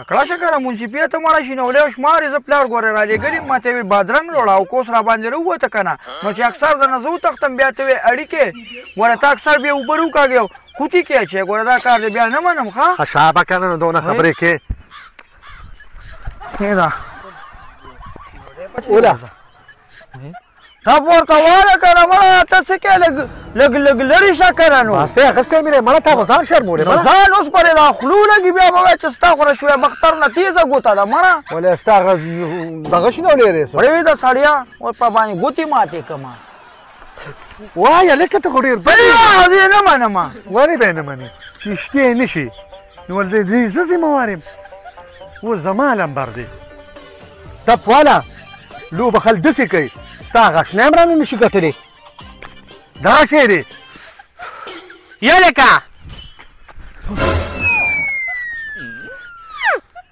کړه شکره منصفیت ته مړه شینولې او شمارې زه پلار ګورې رالېږلي ما ته یې بادرنګ لوړه او کوس را باندې راووته که نه نو چې اکثر درنه زه وتښتم بیا ته وې اړیکې ګوره ته اکثر بیا اوبه راوکاږې او خوتي کې اچې ګوره دا کار دی بیا نه منم ښه شابه که نه نو دونه خبرې کې دا اوله تا پورته واره که نه مړه ته څه کې لږ لرې شه که نه نو واسطې اخیستی مې دی مړه تا به ځان شرمولې ځان اوس پرې دا خولو لګي بیا به وایې چې ستا خوره شویه مختر نه تیزه ګوته ده مړه ولې ستا دغه شینولې دی وړې ده سړیا اوس په باندې ګوتې ماتې کړمه وایه لکه ته خو ډېر زه نه منم ولې به یې نه منې چې شتې نه شي نو ولې زه ذمهوار یم اوس زما لمبر دی تپ والا لوبه خل داسې کوي ستا غشنه هم رانه نشي ګټلی دغه شی دی یا لکه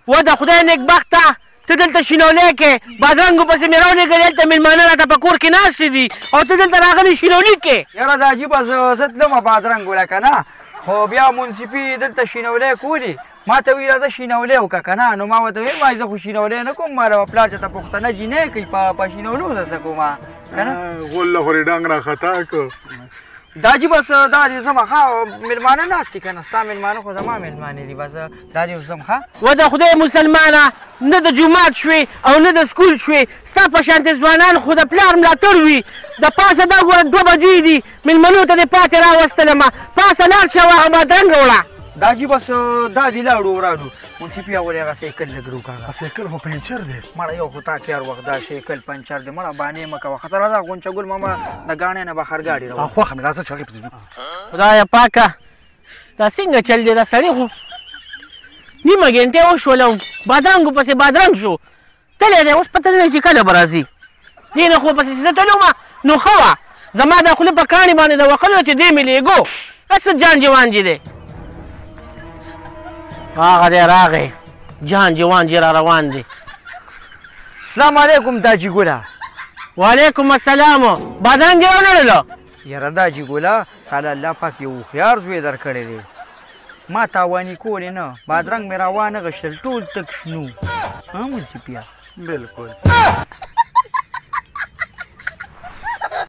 و د خدای نیکبخته ته دلته شینولې کې بادرنګو پسې مې راولېږلې هلته مېلمانه راته په کور کې ناستې دي او ته دلته راغلې شینولي کې یاره دا عجیبه زه تلمه بادرنګ وله که نه خو بیا منصفي دلته شینولې کولي ما ته ویل راځه شینولې وکړه که نه نو ما ورته ویل ما زه خو شینولې نه کوم ما به پلار چې ته پښتنه جینۍ کوي په شینولو زه څه کوم که نه غله خورې ډنګ را خطا کړو دا عجیبه څه دا دې ځم ښه مېلمانه ناست دي که نه ستا مېلمانه خو زما مېلمانې دي بس دا دې ځم ښه و د خدای مسلمانه نه د جومات شوې او نه د سکول شوې ستا په شانتې ځوانان خو د پلار ملاتړ وي د پاسه دا ګوره 2 بجې دي مېلمنو ته دې پاتې راوستلمه پاسه لاړ شه هغه بادرنګ وړه دا عجیبه څه دا دې لاړو وراړو منصفي اول هغه سایکل لږ روکاږه سایکل خو پنچر دی مړه یو خو تا کار وخت دا سایکل پنچر دی مړه بانې مه کوه خطر راځه غونچه ګل ماما د ګاڼې نه بهر ګاډي راوړه خوښه مې راځه چې هغې پسې ځو خدایه پاکه دا څنګه چل دی دا سړی خو نیمه ګنټې وشوله او بادرنګو پسې بادرنګ شو تللی دی اوس پته نه لګي چې کله به راځي دې نه خو پسې چې زه تللی ومه نو ښه وه زما دا خولې په کاڼي باندې د وښلو چې دې مې لېږو څه جانجې وانجې دی هغه دی راغی جانجې وانجې را روان دی السلام علیکم داجي ګله وعلیکم السلام بادرنګ دې راولړلو یاره داجي ګله تعالی الله پاک یو هوښیار زوی درکړی دی ما تاواني کولې نه بادرنګ مې را وانه غشتل ټول تک شنو ها منصفیه بالکل